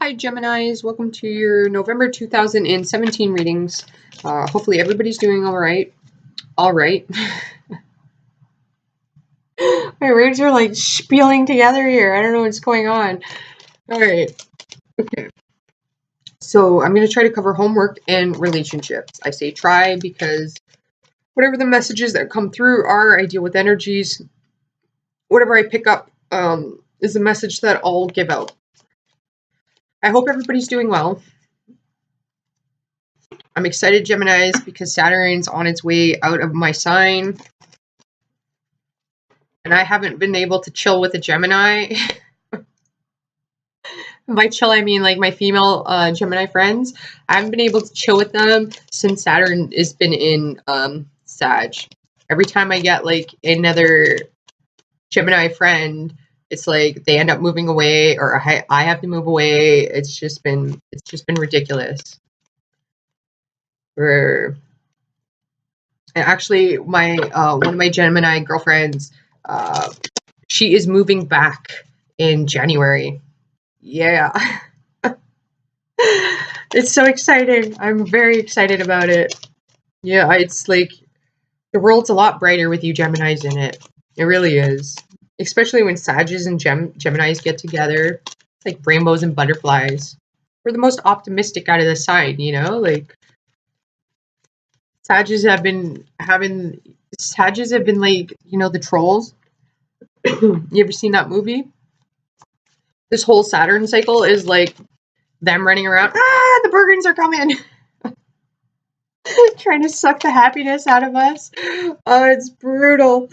Hi Geminis, welcome to your November 2017 readings. Hopefully everybody's doing all right. All right. My words are like spieling together here. I don't know what's going on. All right. Okay. So I'm going to try to cover homework and relationships. I say try because whatever the messages that come through are, I deal with energies. Whatever I pick up is a message that I'll give out. I hope everybody's doing well. I'm excited, Geminis, because Saturn's on its way out of my sign. And I haven't been able to chill with a Gemini. By chill, I mean like my female Gemini friends. I haven't been able to chill with them since Saturn has been in Sag. Every time I get like another Gemini friend, it's like they end up moving away, or I have to move away. It's just been ridiculous. And actually, my one of my Gemini girlfriends, she is moving back in January. Yeah. It's so exciting. I'm very excited about it. Yeah, it's like the world's a lot brighter with you Geminis in it. It really is. Especially when Sages and Geminis get together. It's like rainbows and butterflies. We're the most optimistic out of the sign, you know? Like Sages have been like, you know, the trolls. You ever seen that movie? This whole Saturn cycle is like them running around. Ah, the Bergens are coming. Trying to suck the happiness out of us. Oh, it's brutal.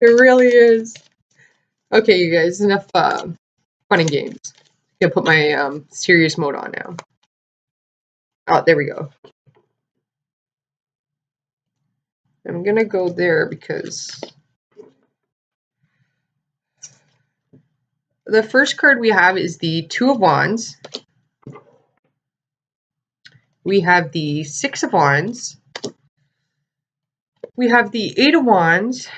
It really is. Okay, you guys, enough fun and games. I'm gonna put my serious mode on now. Oh, there we go. I'm gonna go there because the first card we have is the Two of Wands. We have the Six of Wands. We have the Eight of Wands.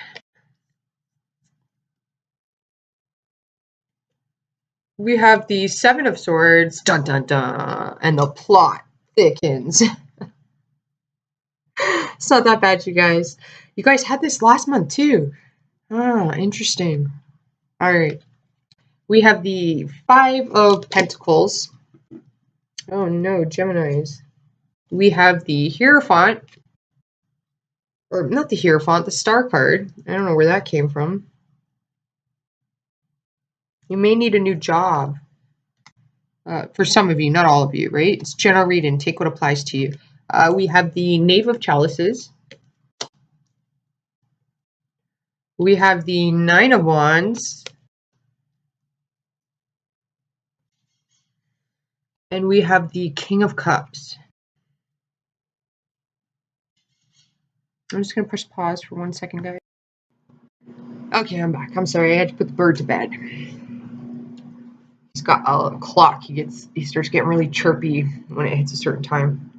We have the Seven of Swords. Dun dun dun. And the plot thickens. It's not that bad, you guys. You guys had this last month too. Ah, interesting. All right. We have the Five of Pentacles. Oh no, Geminis. We have the Hierophant. Or not the Hierophant, the Star card. I don't know where that came from. You may need a new job. For some of you, not all of you, right? It's general reading. Take what applies to you. We have the Knave of Chalices. We have the Nine of Wands. And we have the King of Cups. I'm just going to press pause for 1 second, guys. Okay, I'm back. I'm sorry. I had to put the bird to bed. He's got a clock. He starts getting really chirpy when it hits a certain time.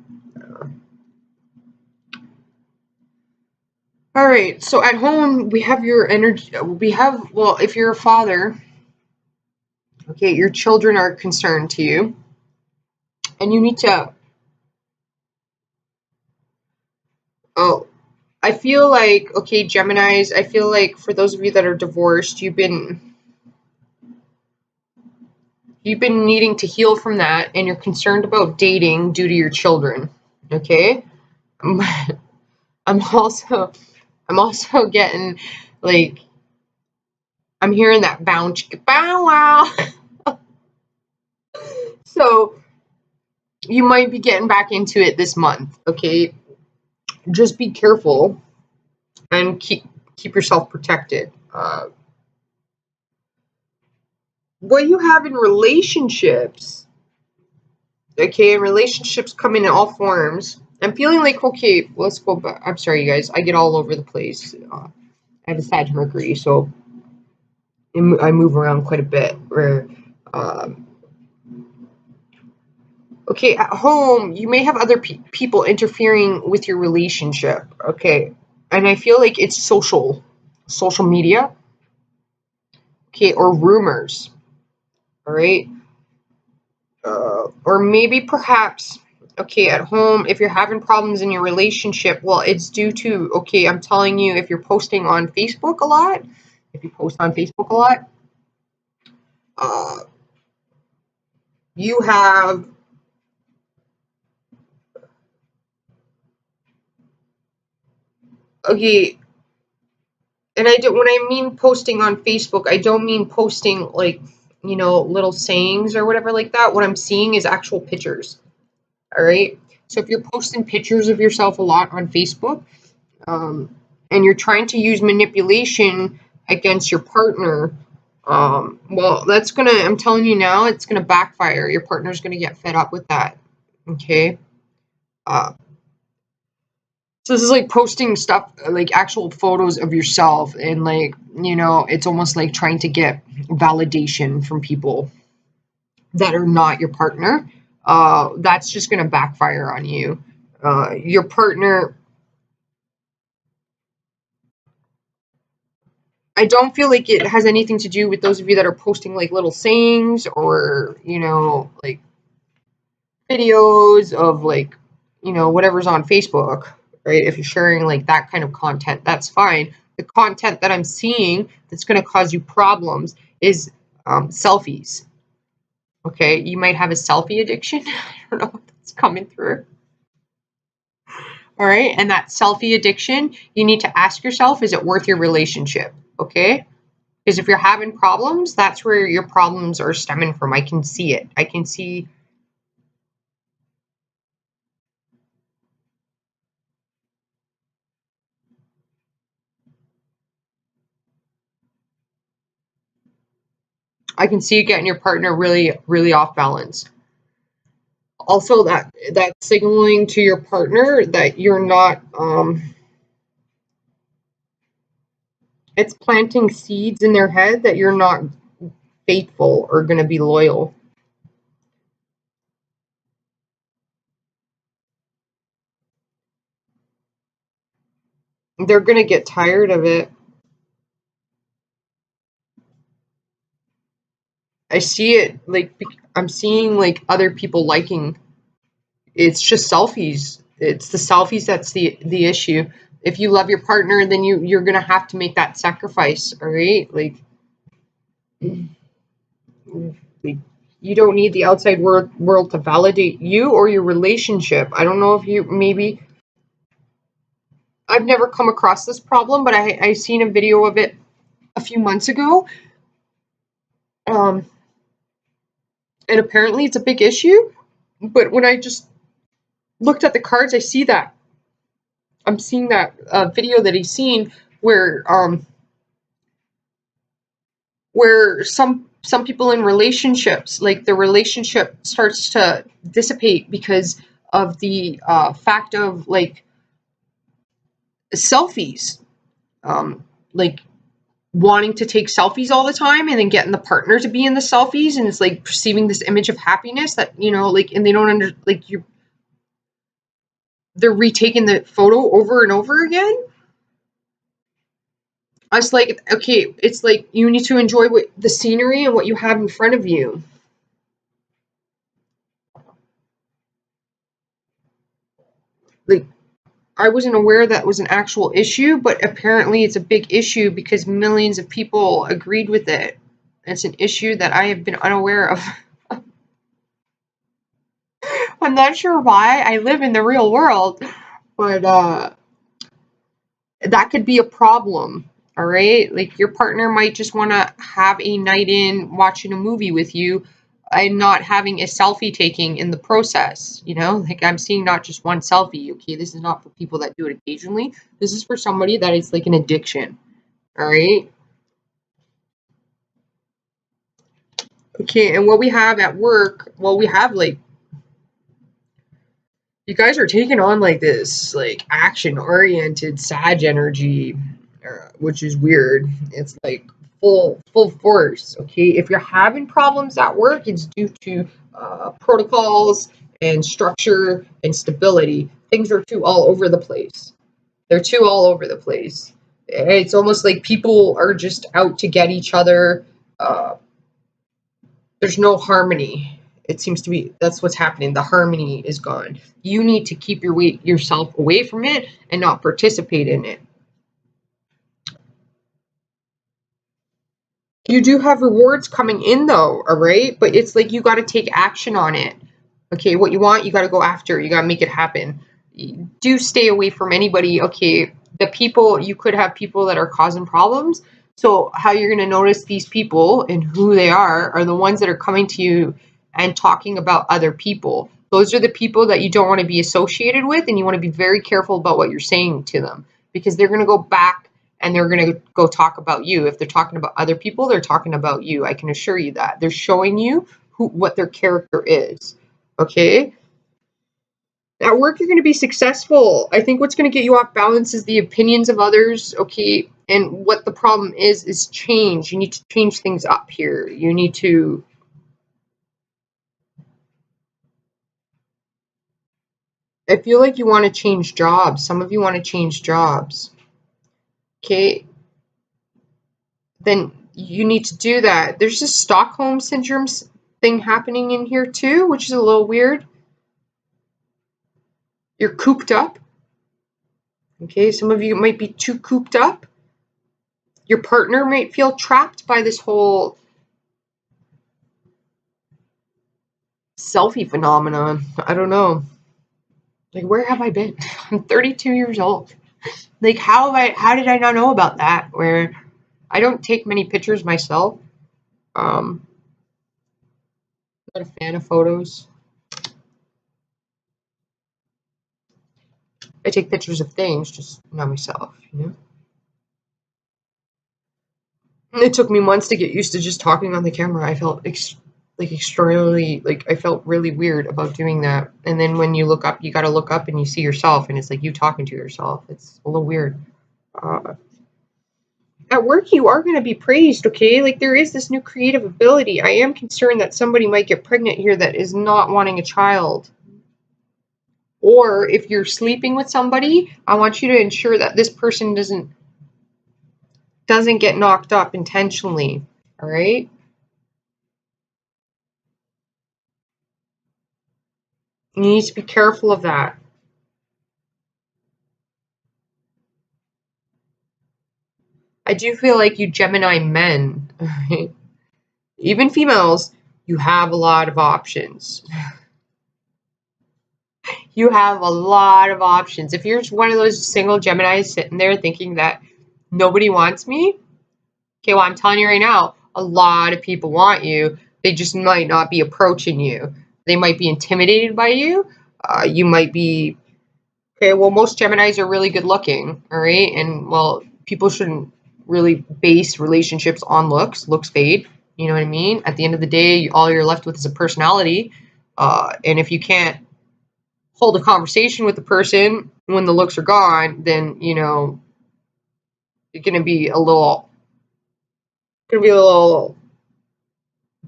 All right. So at home, we have your energy. Well, if you're a father, okay, your children are concerned to you. And you need to, I feel like, okay, Geminis, I feel like for those of you that are divorced, you've been needing to heal from that, and you're concerned about dating due to your children, okay? I'm also getting, like, I'm hearing that bow wow. So, you might be getting back into it this month, okay? Just be careful and keep yourself protected. What you have in relationships, okay, and relationships come in all forms. I'm feeling like, okay, let's go back. I'm sorry, you guys. I get all over the place. I have a Sag Mercury, so I move around quite a bit. Okay, at home, you may have other people interfering with your relationship, okay? And I feel like it's social media, okay, or rumors, all right? Or maybe perhaps, okay, at home, if you're having problems in your relationship, well, it's due to, okay, I'm telling you, if you're posting on Facebook a lot, if you post on Facebook a lot, uh, you have, okay, and when I mean posting on Facebook, I don't mean posting like, little sayings or whatever like that. What I'm seeing is actual pictures. All right. So if you're posting pictures of yourself a lot on Facebook, and you're trying to use manipulation against your partner, well, I'm telling you now, it's gonna backfire. Your partner's gonna get fed up with that. Okay. Uh, so this is like posting stuff, like actual photos of yourself, and like, it's almost like trying to get validation from people that are not your partner. That's just gonna backfire on you. Your partner, I don't feel like it has anything to do with those of you that are posting like little sayings or, like videos of like, whatever's on Facebook, right? If you're sharing like that kind of content, that's fine. The content that I'm seeing that's going to cause you problems is selfies. Okay. You might have a selfie addiction. I don't know if that's coming through. All right. And that selfie addiction, you need to ask yourself, is it worth your relationship? Okay. Because if you're having problems, that's where your problems are stemming from. I can see it. I can see you getting your partner really, really off balance. Also, that signaling to your partner that you're not. It's planting seeds in their head that you're not faithful or going to be loyal. They're going to get tired of it. I see it like I'm seeing like other people liking. It's just selfies. It's the selfies that's the issue. If you love your partner, then you're gonna have to make that sacrifice. All right, like you don't need the outside world to validate you or your relationship. I don't know if you maybe I've never come across this problem, but I seen a video of it a few months ago. Um, and apparently it's a big issue. But when I just looked at the cards, I see that I'm seeing that video that he's seen where some people in relationships, like the relationship starts to dissipate because of the fact of like selfies, like wanting to take selfies all the time and then getting the partner to be in the selfies, and it's like perceiving this image of happiness that like, and they don't like they're retaking the photo over and over again. I was like, okay, it's like you need to enjoy the scenery and what you have in front of you. Like, I wasn't aware that was an actual issue, but apparently it's a big issue because millions of people agreed with it. It's an issue that I have been unaware of. I'm not sure why. I live in the real world, but that could be a problem. All right, like your partner might just want to have a night in watching a movie with you and not having a selfie taking in the process. Like I'm seeing not just one selfie. Okay, this is not for people that do it occasionally. This is for somebody that is like an addiction. All right. Okay, and what we have at work, well, we have like you guys are taking on like this like action oriented Sag energy, which is weird. It's like full force. Okay, if you're having problems at work, it's due to protocols and structure and stability. Things are too all over the place. They're too all over the place. It's almost like people are just out to get each other. uh, there's no harmony. It seems to be that's what's happening. The harmony is gone. You need to keep yourself away from it and not participate in it. You do have rewards coming in though, all right? But it's like you got to take action on it. Okay, what you want, you got to go after. You got to make it happen. Do stay away from anybody. Okay, the people, you could have people that are causing problems. So how you're going to notice these people and who they are the ones that are coming to you and talking about other people. Those are the people that you don't want to be associated with, and you want to be very careful about what you're saying to them, because they're going to go back and they're going to go talk about you. If they're talking about other people, they're talking about you. I can assure you that. They're showing you what their character is. Okay? At work, you're going to be successful. I think what's going to get you off balance is the opinions of others, okay? And what the problem is change. You need to change things up here. You need to... I feel like you want to change jobs. Some of you want to change jobs. Okay? Then you need to do that. There's this Stockholm Syndrome thing happening in here too, which is a little weird. You're cooped up. Okay, some of you might be too cooped up. Your partner might feel trapped by this whole selfie phenomenon. I don't know. Like, where have I been? I'm 32 years old. Like, how did I not know about that? Where I don't take many pictures myself. Not a fan of photos. I take pictures of things, just not myself, you know? It took me months to get used to just talking on the camera. I felt extraordinarily, I felt really weird about doing that. And then when you look up, you got to look up and you see yourself, and it's like you talking to yourself. It's a little weird. At work, you are going to be praised, okay? Like, there is this new creative ability. I am concerned that somebody might get pregnant here that is not wanting a child. Or if you're sleeping with somebody, I want you to ensure that this person doesn't get knocked up intentionally, all right? You need to be careful of that. I do feel like you Gemini men, right? Even females, you have a lot of options. You have a lot of options. If you're one of those single Geminis sitting there thinking that nobody wants me, okay, well, I'm telling you right now, a lot of people want you. They just might not be approaching you. They might be intimidated by you. You might be, okay, well, most Geminis are really good looking, all right? And, well, people shouldn't really base relationships on looks. Looks fade, you know what I mean? At the end of the day, all you're left with is a personality. And if you can't hold a conversation with the person when the looks are gone, then, you know, you're going to be a little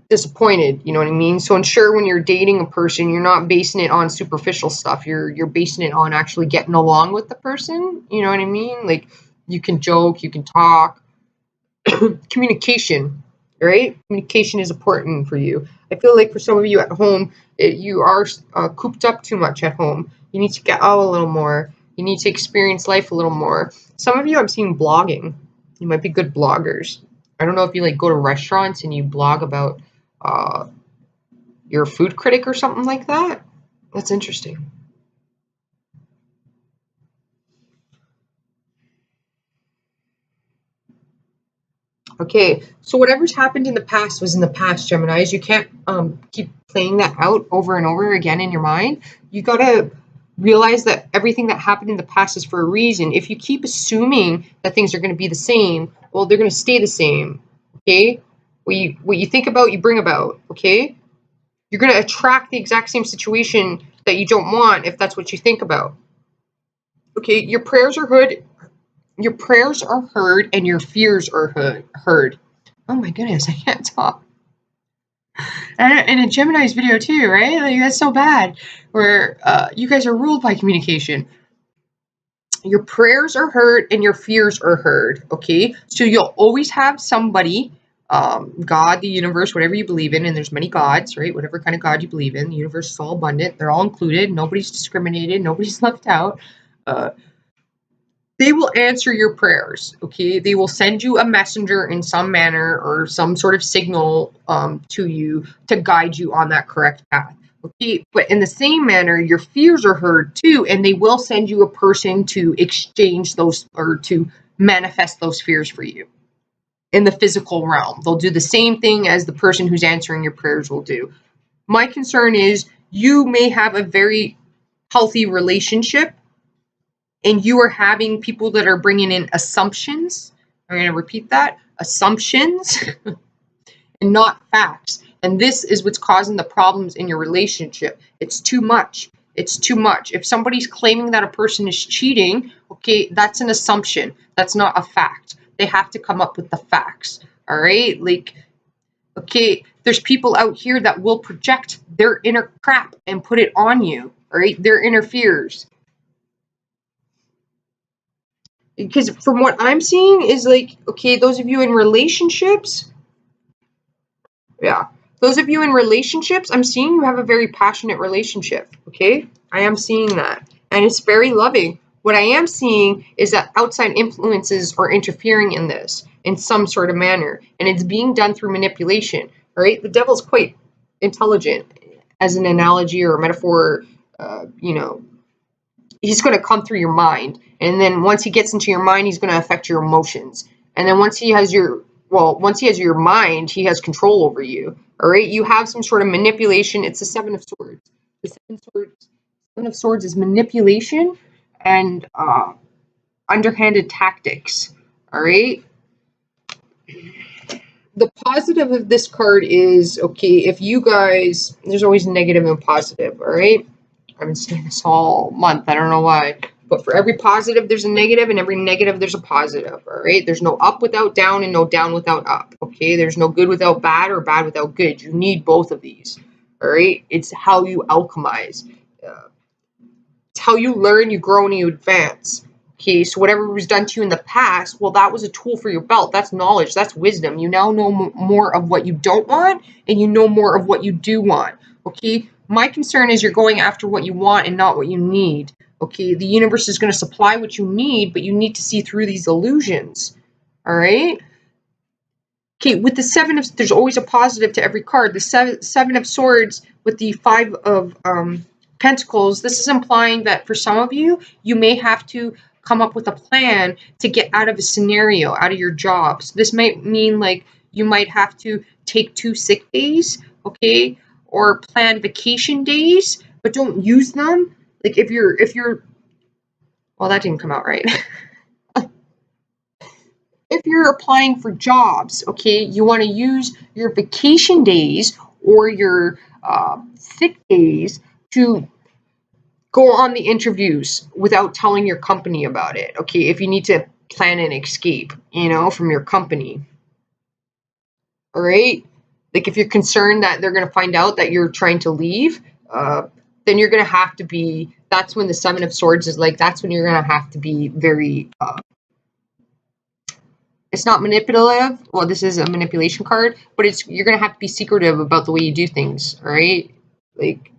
disappointed, you know what I mean? So ensure when you're dating a person, you're not basing it on superficial stuff. You're basing it on actually getting along with the person, you know what I mean? Like, you can joke, you can talk. Communication, right? Communication is important for you. I feel like for some of you at home, you are cooped up too much at home. You need to get out a little more. You need to experience life a little more. Some of you I'm seeing blogging. You might be good bloggers. I don't know if you like go to restaurants and you blog about you're a food critic or something like that. That's interesting. Okay, so whatever's happened in the past was in the past, Geminis. You can't keep playing that out over and over again in your mind. You gotta realize that everything that happened in the past is for a reason. If you keep assuming that things are going to be the same, well, they're going to stay the same. Okay, what you think about, you bring about. Okay, you're going to attract the exact same situation that you don't want if that's what you think about. Okay, your prayers are heard. Your prayers are heard and your fears are heard. Oh my goodness, I can't talk. And in a Gemini's video too, right? Like, that's so bad. Where you guys are ruled by communication. Your prayers are heard and your fears are heard, okay? So you'll always have somebody God, the universe, whatever you believe in, and there's many gods, right? Whatever kind of God you believe in, the universe is all abundant. They're all included. Nobody's discriminated. Nobody's left out. They will answer your prayers, okay? They will send you a messenger in some manner or some sort of signal to you to guide you on that correct path, okay? But in the same manner, your fears are heard too, and they will send you a person to exchange those or to manifest those fears for you in the physical realm. They'll do the same thing as the person who's answering your prayers will do. My concern is you may have a very healthy relationship and you are having people that are bringing in assumptions. I'm going to repeat that, assumptions and not facts. And this is what's causing the problems in your relationship. It's too much. It's too much. If somebody's claiming that a person is cheating, okay, that's an assumption. That's not a fact. They have to come up with the facts. All right? Like, okay, there's people out here that will project their inner crap and put it on you. All right? Their inner fears. Because from what I'm seeing is like, okay, those of you in relationships, yeah, those of you in relationships, I'm seeing you have a very passionate relationship, okay? I am seeing that. And it's very loving. What I am seeing is that outside influences are interfering in this in some sort of manner. And it's being done through manipulation, all right? The devil's quite intelligent as an analogy or a metaphor, you know. He's going to come through your mind. And then once he gets into your mind, he's going to affect your emotions. And then once he has your mind, he has control over you. All right? You have some sort of manipulation. It's the Seven of Swords. The Seven of Swords is manipulation and underhanded tactics. All right? The positive of this card is, okay, if you guys, there's always negative and positive, all right? I've been saying this all month. I don't know why. But for every positive, there's a negative, and every negative, there's a positive, all right? There's no up without down and no down without up, okay? There's no good without bad or bad without good. You need both of these, all right? It's how you alchemize. It's how you learn, you grow, and you advance. Okay, so whatever was done to you in the past, well, that was a tool for your belt. That's knowledge. That's wisdom. You now know more of what you don't want, and you know more of what you do want. Okay, my concern is you're going after what you want and not what you need. Okay, the universe is going to supply what you need, but you need to see through these illusions. All right. Okay, with the Seven of, there's always a positive to every card. The seven of Swords with the Five of Pentacles. This is implying that for some of you, you may have to come up with a plan to get out of a scenario, out of your job. So this might mean like you might have to take 2 sick days, okay, or plan vacation days, but don't use them. Like if you're, well, that didn't come out right. If you're applying for jobs, okay, you want to use your vacation days or your sick days to go on the interviews without telling your company about it, okay, if you need to plan an escape, you know, from your company. All right? Like if you're concerned that they're going to find out that you're trying to leave, then you're going to have to be, that's when the Seven of Swords is like, that's when you're going to have to be very, it's not manipulative. Well, this is a manipulation card, but it's, you're going to have to be secretive about the way you do things, all right? Like,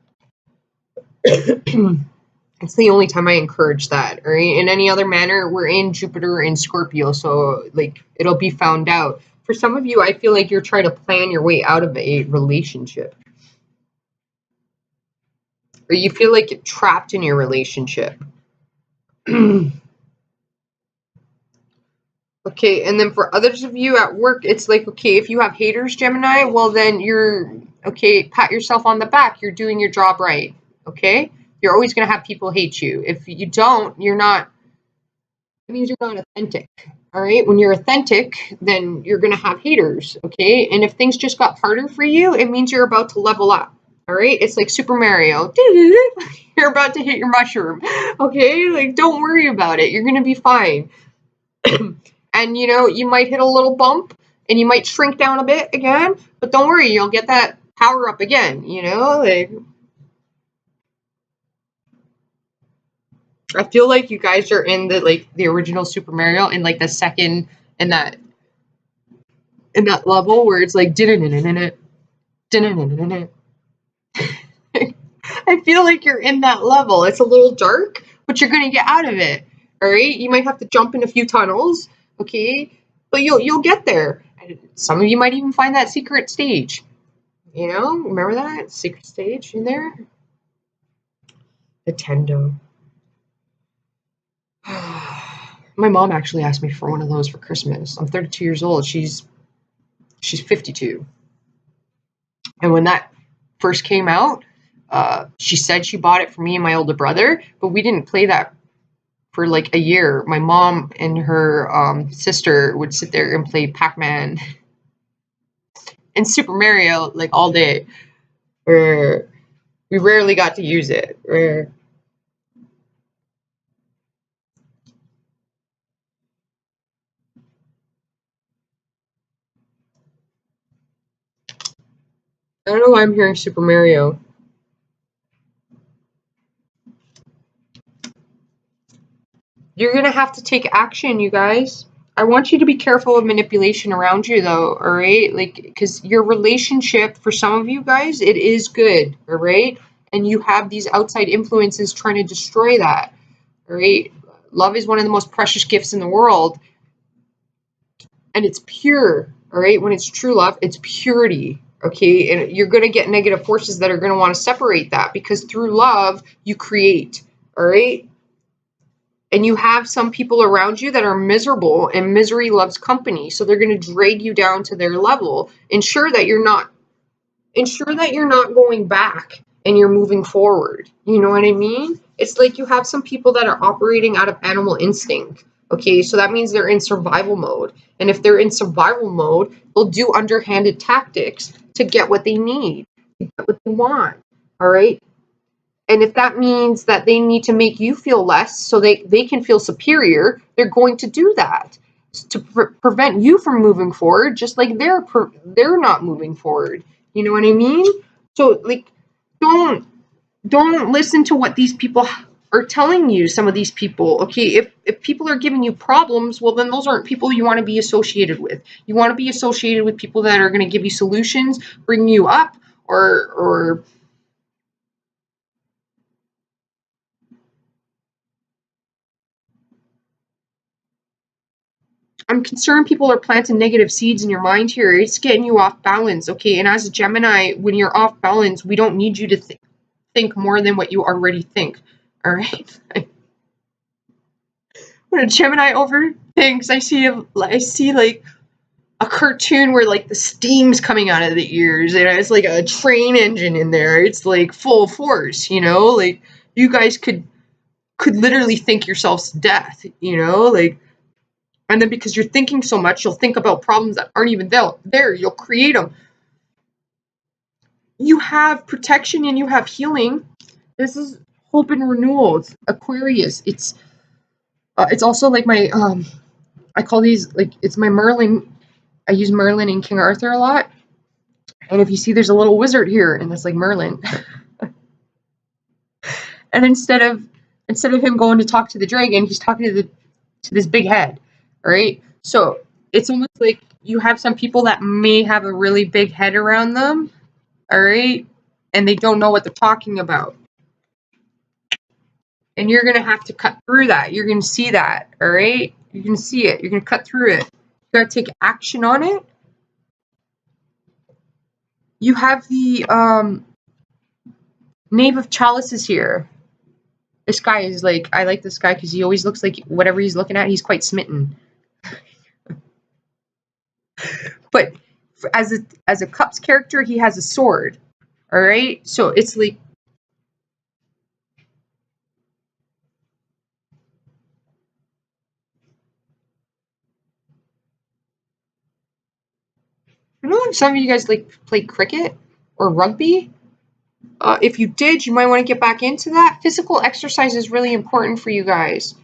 it's the only time I encourage that, all right? In any other manner, we're in Jupiter and Scorpio, so, like, it'll be found out. For some of you, I feel like you're trying to plan your way out of a relationship. Or you feel like you're trapped in your relationship. Okay, and then for others of you at work, it's like, okay, if you have haters, Gemini, well, then you're, okay, pat yourself on the back. You're doing your job right, okay? You're always going to have people hate you. If you don't, you're not, it means you're not authentic, all right? When you're authentic, then you're going to have haters, okay? And if things just got harder for you, it means you're about to level up, all right? It's like Super Mario. You're about to hit your mushroom, okay? Like, don't worry about it. You're going to be fine. And, you know, you might hit a little bump and you might shrink down a bit again, but don't worry, you'll get that power up again, you know? Like, I feel like you guys are in the, like, the original Super Mario in, like, the second, in that, in that level where it's like I feel like you're in that level. It's a little dark, but you're gonna get out of it. All right. You might have to jump in a few tunnels, okay, but you'll get there. And some of you might even find that secret stage. You know, remember that secret stage in there? Nintendo. My mom actually asked me for one of those for Christmas. I'm 32 years old. She's 52. And when that first came out, she said she bought it for me and my older brother, but we didn't play that for like a year. My mom and her sister would sit there and play Pac-Man and Super Mario like all day. We rarely got to use it. I don't know why I'm hearing Super Mario. You're going to have to take action, you guys. I want you to be careful of manipulation around you, though, all right? Like, because your relationship, for some of you guys, it is good, all right? And you have these outside influences trying to destroy that, all right? Love is one of the most precious gifts in the world, and it's pure, all right? When it's true love, it's purity, okay? And you're going to get negative forces that are going to want to separate that, because through love, you create, all right? And you have some people around you that are miserable, and misery loves company. So they're going to drag you down to their level. Ensure that you're not going back and you're moving forward. You know what I mean? It's like you have some people that are operating out of animal instinct. Okay, so that means they're in survival mode. And if they're in survival mode, they'll do underhanded tactics to get what they need, to get what they want. All right? And if that means that they need to make you feel less so they can feel superior, they're going to do that to prevent you from moving forward, just like they're not moving forward. You know what I mean? So like, don't listen to what these people are telling you. Some of these people, okay, if people are giving you problems, well, then those aren't people you want to be associated with. You want to be associated with people that are going to give you solutions, bring you up, or I'm concerned people are planting negative seeds in your mind here. It's getting you off balance, okay? And as a Gemini, when you're off balance, we don't need you to think more than what you already think, all right? When a Gemini overthinks, I see like a cartoon where like the steam's coming out of the ears, and it's like a train engine in there. It's like full force, you know? Like you guys could literally think yourselves to death, you know? Like, and then because you're thinking so much, you'll think about problems that aren't even there. You'll create them. You have protection and you have healing. This is hope and renewal. It's Aquarius. It's also like my I call these like it's my Merlin. I use Merlin and King Arthur a lot. And if you see, there's a little wizard here, and that's like Merlin. And instead of him going to talk to the dragon, he's talking to this big head. All right. So it's almost like you have some people that may have a really big head around them. All right. And they don't know what they're talking about. And you're going to have to cut through that. You're going to see that. All right. You're going to see it. You're going to cut through it. You got to take action on it. You have the Knave of Chalices here. This guy is like, I like this guy because he always looks like whatever he's looking at, he's quite smitten. But as a Cups character, he has a sword. All right. So it's like, I know some of you guys like play cricket or rugby. If you did, you might want to get back into that. Physical exercise is really important for you guys.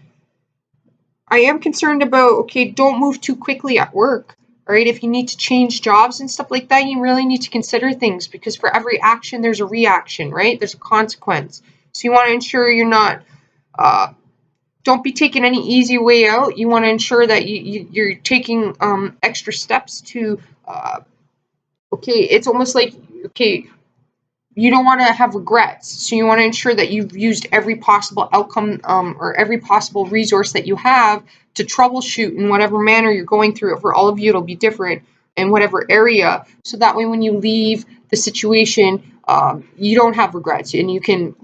I am concerned about, okay, don't move too quickly at work. All right, if you need to change jobs and stuff like that, you really need to consider things, because for every action, there's a reaction, right? There's a consequence. So you want to ensure you're not, don't be taking any easy way out. You want to ensure that you're taking extra steps to Okay, it's almost like, okay, you don't want to have regrets, so you want to ensure that you've used every possible outcome, or every possible resource that you have to troubleshoot in whatever manner you're going through it. For all of you, it'll be different in whatever area, so that way when you leave the situation, you don't have regrets, and you can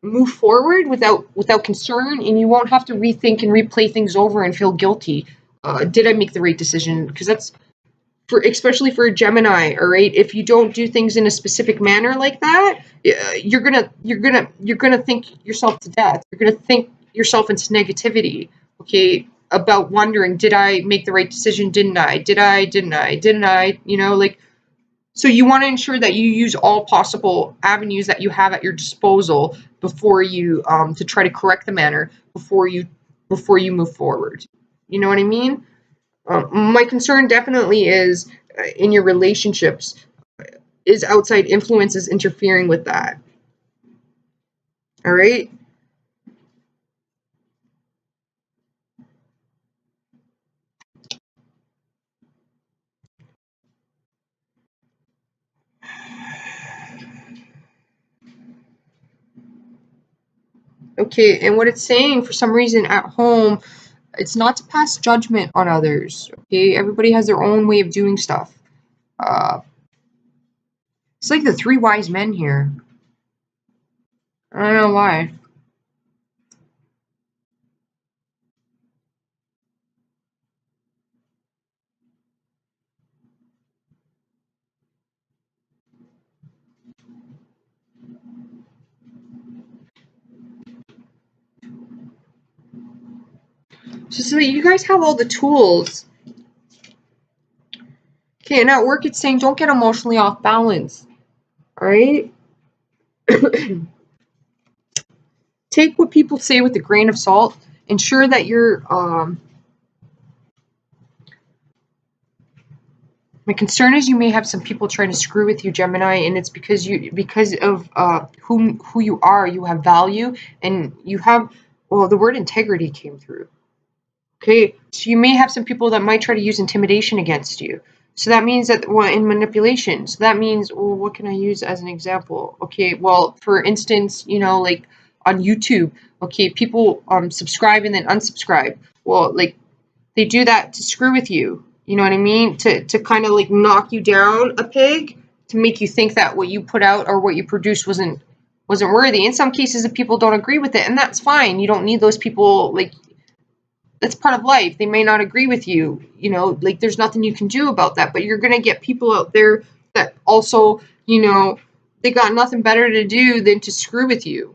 move forward without concern, and you won't have to rethink and replay things over and feel guilty. Did I make the right decision? Because that's, especially for a Gemini, all right, if you don't do things in a specific manner like that, you're gonna think yourself to death. You're gonna think yourself into negativity, okay, about wondering, did I make the right decision? Didn't I? Didn't I? Like, so you want to ensure that you use all possible avenues that you have at your disposal before you, to try to correct the manner before you move forward. You know what I mean? My concern definitely is, in your relationships, is outside influences interfering with that. All right? Okay, and what it's saying for some reason at home, it's not to pass judgment on others. Okay, everybody has their own way of doing stuff. Uh, it's like the three wise men here. I don't know why. So that you guys have all the tools. Okay, and at work it's saying don't get emotionally off balance. All right? Take what people say with a grain of salt. Ensure that you're, my concern is you may have some people trying to screw with you, Gemini, and it's because of who you are. You have value, and you have, well, the word integrity came through. Okay, so you may have some people that might try to use intimidation against you. So that means that, well, in manipulation. So that means, well, what can I use as an example? Okay, well, for instance, like on YouTube, okay, people subscribe and then unsubscribe. Well, like, they do that to screw with you. You know what I mean? To kind of like knock you down a peg, to make you think that what you put out or what you produced wasn't worthy. In some cases, if people don't agree with it, and that's fine. You don't need those people. Like, that's part of life. They may not agree with you. Like, there's nothing you can do about that. But you're gonna get people out there that also, they got nothing better to do than to screw with you.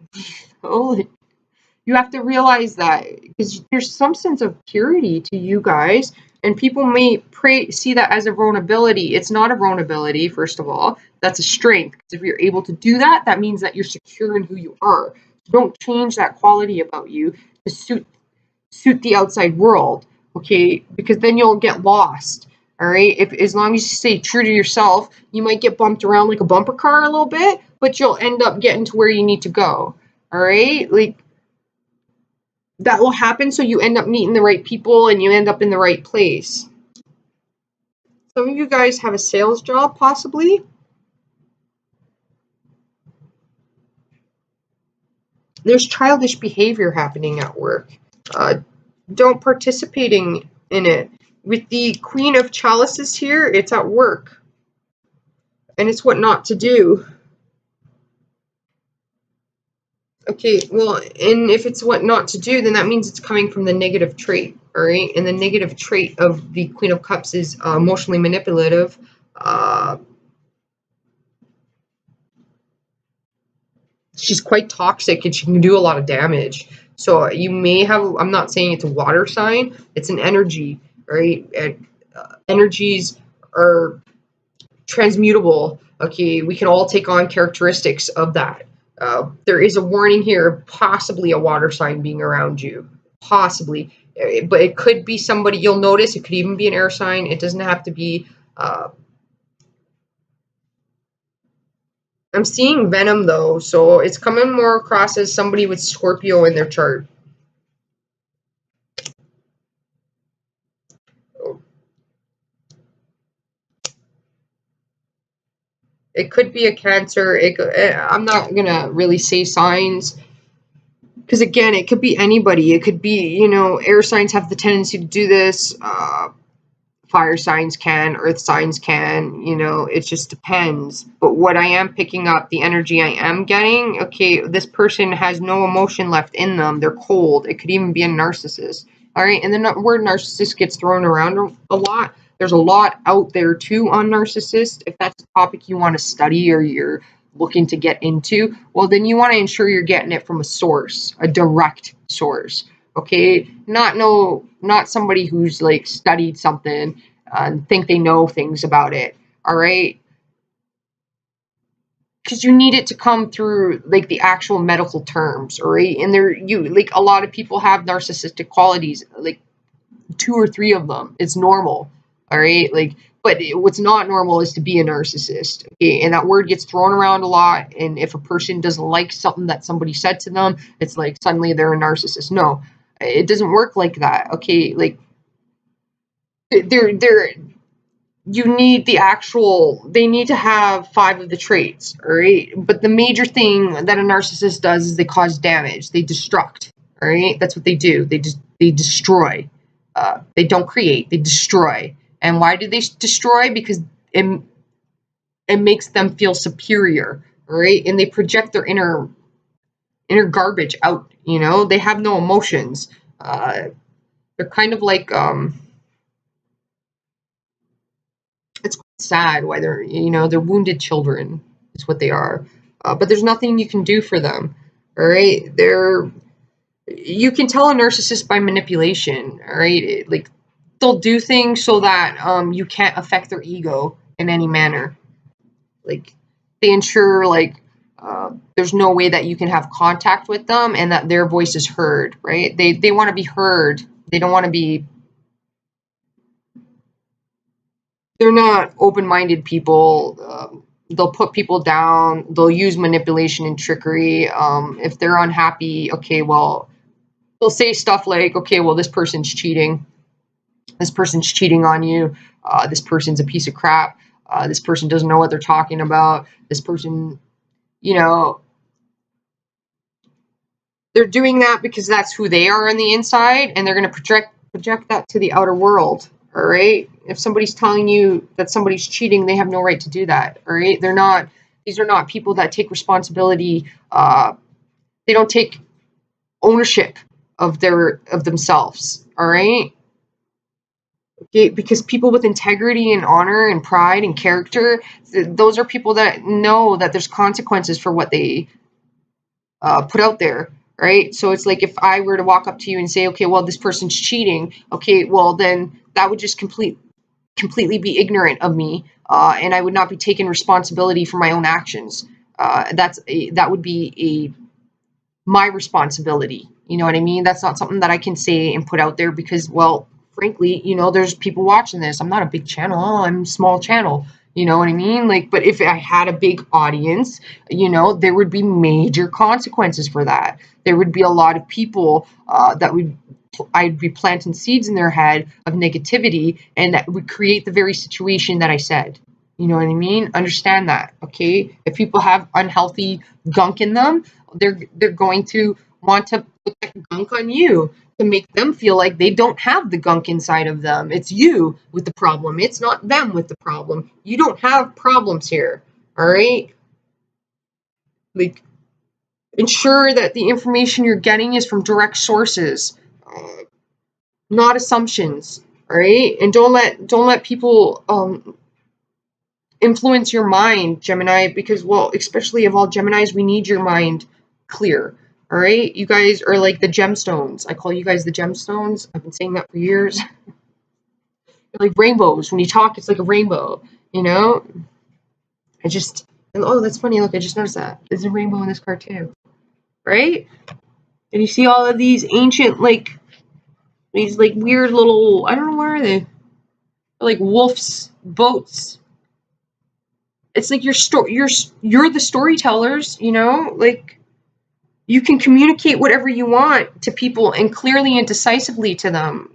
You have to realize that, because there's some sense of purity to you guys, and people may see that as a vulnerability. It's not a vulnerability, first of all. That's a strength. Because if you're able to do that, that means that you're secure in who you are. Don't change that quality about you to suit the outside world, okay? Because then you'll get lost. All right. If as long as you stay true to yourself, you might get bumped around like a bumper car a little bit, but you'll end up getting to where you need to go. All right. Like, that will happen, so you end up meeting the right people and you end up in the right place. Some of you guys have a sales job, possibly. There's childish behavior happening at work. Don't participating in it. With the Queen of Chalices here, it's at work. And it's what not to do. Okay, well, and if it's what not to do, then that means it's coming from the negative trait, all right? And the negative trait of the Queen of Cups is emotionally manipulative. She's quite toxic and she can do a lot of damage. So you may have, I'm not saying it's a water sign, it's an energy, right? And energies are transmutable. Okay, we can all take on characteristics of that. There is a warning here, possibly a water sign being around you, possibly, but it could be somebody you'll notice. It could even be an air sign. It doesn't have to be. I'm seeing Venom though, so it's coming more across as somebody with Scorpio in their chart. It could be a Cancer. I'm not gonna really say signs, because again, it could be anybody. It could be, air signs have the tendency to do this. Fire signs can, earth signs can, it just depends. But what I am picking up, the energy I am getting, okay, this person has no emotion left in them. They're cold. It could even be a narcissist. All right. And the word narcissist gets thrown around a lot. There's a lot out there too on narcissist. If that's a topic you want to study or you're looking to get into, well, then you want to ensure you're getting it from a source, a direct source. Okay, not somebody who's like studied something and think they know things about it. All right, because you need it to come through like the actual medical terms. All right, and like a lot of people have narcissistic qualities, like 2 or 3 of them. It's normal. All right, like. But what's not normal is to be a narcissist. Okay, and that word gets thrown around a lot. And if a person doesn't like something that somebody said to them, it's like suddenly they're a narcissist. No, it doesn't work like that. Okay, like they're you need they need to have 5 of the traits. All right, but the major thing that a narcissist does is they cause damage. They destruct. All right, that's what they do. They destroy. They don't create. They destroy. And why do they destroy? Because it makes them feel superior. All right, and they project their inner garbage out. They have no emotions. They're kind of like it's quite sad why they're wounded children is what they are. But there's nothing you can do for them. All right, you can tell a narcissist by manipulation. All right, like they'll do things so that you can't affect their ego in any manner. Like they ensure like there's no way that you can have contact with them and that their voice is heard. Right, they want to be heard. They don't want to be. They're not open-minded people. They'll put people down. They'll use manipulation and trickery. If they're unhappy, okay, well, they'll say stuff like, okay, well, this person's cheating. This person's cheating on you. This person's a piece of crap. This person doesn't know what they're talking about. This person, they're doing that because that's who they are on the inside, and they're going to project that to the outer world. All right. If somebody's telling you that somebody's cheating, they have no right to do that. All right. These are not people that take responsibility. They don't take ownership of themselves. All right. Okay, because people with integrity and honor and pride and character, those are people that know that there's consequences for what they put out there. Right. So it's like if I were to walk up to you and say, okay, well, this person's cheating. Okay, well, then that would just completely be ignorant of me, and I would not be taking responsibility for my own actions. That would be my responsibility. You know what I mean? That's not something that I can say and put out there because, well, frankly, there's people watching this. I'm not a big channel. I'm a small channel. You know what I mean? Like, but if I had a big audience, there would be major consequences for that. There would be a lot of people I'd be planting seeds in their head of negativity, and that would create the very situation that I said. You know what I mean? Understand that, okay? If people have unhealthy gunk in them, they're going to want to put that gunk on you to make them feel like they don't have the gunk inside of them. It's you with the problem. It's not them with the problem. You don't have problems here, all right? Like, ensure that the information you're getting is from direct sources, not assumptions, all right? And don't let people influence your mind, Gemini, because, well, especially of all Geminis, we need your mind clear. All right, you guys are like the gemstones. I call you guys the gemstones. I've been saying that for years. You're like rainbows. When you talk, it's like a rainbow. Oh, that's funny. Look, I just noticed that there's a rainbow in this card too, right? And you see all of these ancient, these weird little, I don't know, where are they? They're like wolves, boats. It's like you're the storytellers. Like. You can communicate whatever you want to people and clearly and decisively to them,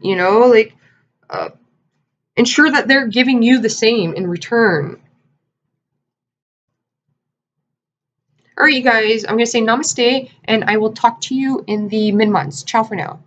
ensure that they're giving you the same in return. All right, you guys, I'm going to say namaste, and I will talk to you in the mid-months. Ciao for now.